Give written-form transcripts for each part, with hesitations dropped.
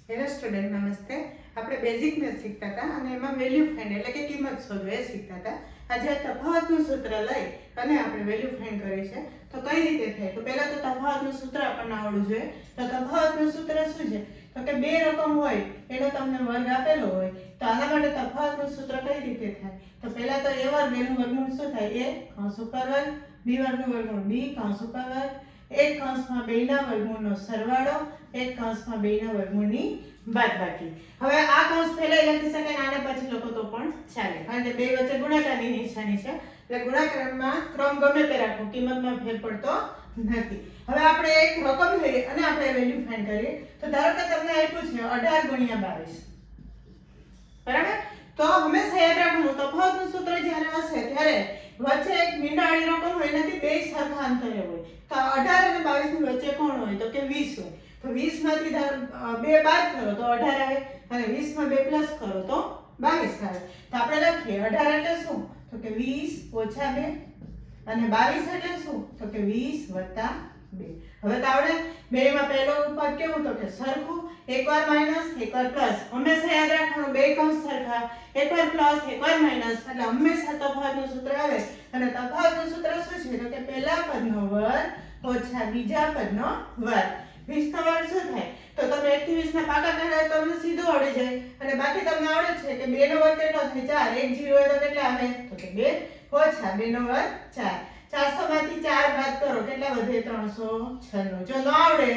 Hello student, નમસ્તે. આપણે basic maths શીખતા હતા અને એમાં વેલ્યુ ફાઇન્ડ એટલે કે કિંમત શોધવા એ શીખતા હતા. આજે તફાવતનું સૂત્ર લઈ અને આપણે વેલ્યુ ફાઇન્ડ કરીએ છીએ. તો કઈ રીતે થાય? તો પહેલા તો તફાવતનું સૂત્ર આપણને આવડવું જોઈએ. તો તફાવતનું સૂત્ર શું છે? તો કે બે રકમ હોય એનો તમને વર્ગ આપેલો હોય તો આના માટે તફાવતનું સૂત્ર કઈ રીતે થાય? તો પહેલા તો a વર્ગ એનું વર્ગમૂળ શું થાય? a કૌંસ ઉપર વર્ગ, b વર્ગનું વર્ગમૂળ b કૌંસ ઉપર વર્ગ, એક કૌંસમાં બેના વર્ગમૂળનો સરવાળો, એક કૌંસમાં બેના વર્ગમૂળની બાદબાકી. હવે આ કૌંસ પહેલા લખી શકાય આને પછી લખો તો પણ ચાલે, કારણ કે બે વચ્ચે ગુણાકારની નિશાની છે એટલે ગુણાકારમાં ક્રમ ગમે તે રાખો, કિંમતમાં ફેર પડતો નથી. હવે આપણે એક રકમ લઈએ અને આપણે વેલ્યુ ફાઇન્ડ કરીએ. તો ધારો કે તમને આપ્યું છે 18 ગુણ્યા 22, બરાબર? તો હંમેશા યાદ રાખવાનું તફાવતનું સૂત્ર જ્યારે હશે ત્યારે વચ્ચે એક મીંડાળી રકમ હોય એનાથી બે સરખા અંતરે હોય. તો 18 અને 22 ની વચ્ચે કોણ હોય? તો કે 20 હોય. તો 20 માંથી 2 બાદ કરો તો 18 આવે અને 20 માં 2 પ્લસ કરો તો 22 આવે. તો આપણે લખીએ 18 એટલે શું? તો કે 20 ઓછા 2 અને 22 એટલે શું? તો કે 20 + 2. હવે તો આવડે બેમાં પહેલો પદ કેવું? તો કે સરખું, એકવાર માઈનસ એકવાર પ્લસ. હંમેશા યાદ રાખવાનું બે કૌંસ સરખા, એકવાર પ્લસ એકવાર માઈનસ એટલે હંમેશા તફાવતનું સૂત્ર આવે. અને તફાવતનું સૂત્ર શું છે? તો કે પહેલા પદનો વર્ગ ઓછા બીજા પદનો વર્ગ. 20 નો વર્ગ શું થાય? તો તમે 1 થી 20 ના પાકા કર્યા તો તમને સીધું આવડી જાય. અને બાકી તમને આવડે છે કે 2 નો વર્ગ કેટલો થાય? 4. 1 0 હોય તો કેટલા આવે? તો કે 2 ઓછા 2 નો વર્ગ 4. 400 માંથી 4 બાદ કરો કેટલા વધે? 396. જો ન આવડે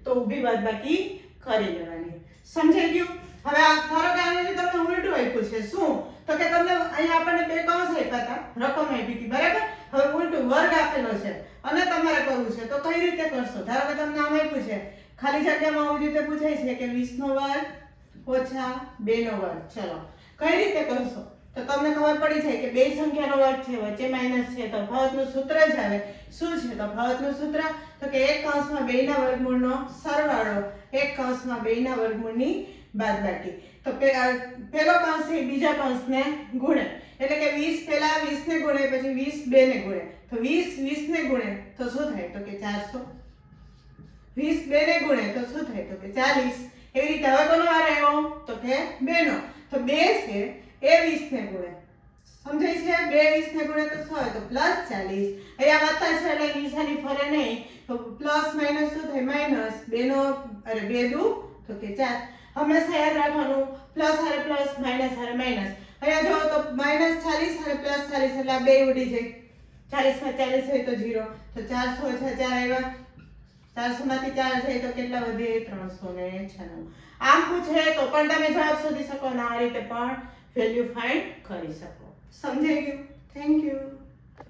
તો ઊભી બાદબાકી કરી લેવાની. સમજાઈ ગયું? હવે આ ધારો કે આને તમને ઉલટું આપ્યું છે. શું? તો કે તમને અહીંયા આપણને બે કૌંસ આપ્યા હતા, રકમ આપી હતી, બરાબર? હવે ઉલટું વર્ગ આપેલો છે અને તમારે કરવું છે તો કઈ રીતે કરશો? ધારો કે તમને આમ આપ્યું છે, ખાલી જગ્યામાં આવી રીતે પૂછાય છે કે 20 નો વર્ગ ઓછા 2 નો વર્ગ. ચલો કઈ રીતે કરશો? તો તમને ખબર પડી જાય કે બે સંખ્યાનો વર્ગ છે, વચ્ચે માઈનસ છે, તો તફાવતનું સૂત્ર જ આવે. શું છે તફાવતનું સૂત્ર? તો કે એક કૌંસમાં બેના વર્ગમૂળનો સરવાળો, એક કૌંસમાં બેના વર્ગમૂળની બાદબાકી. તો પહેલો કૌંસ છે બીજા કૌંસને ગુણે એટલે કે 20 પહેલા 20 ને ગુણે પછી 20 2 ને ગુણે. તો 20 20 ને ગુણે તો શું થાય? તો કે 400. 20 2 ને ગુણે તો શું થાય? તો કે 40. એવી રીતે હવે કોનો વાર આવ્યો? તો કે 2 નો. તો 2 છે એ 20 ને ગુણે. સમજાય છે? 2 20 ને ગુણે તો શું આવે? તો +40. અહીંયા વત્તા છે એટલે નિશાની ફરે નહીં તો પ્લસ માઈનસ શું થાય? માઈનસ. 2 નો 2 દુ તો કે 4. હંમેશા યાદ રાખવાનું પ્લસ હારે પ્લસ, માઈનસ હારે માઈનસ. અહીંયા જો તો -40 અને +40 એટલે આ બે ઉડી જાય. 40 માં 40 હોય તો 0. તો 400 ઓછા 4 આવ્યા. 400 માંથી 4 જાય તો કેટલા વધે? 396. આમ પૂછે તો પણ તમે જવાબ શોધી શકો અને આ રીતે પણ વેલ્યુ ફાઇન્ડ કરી શકો. સમજાઈ ગયું? Thank you.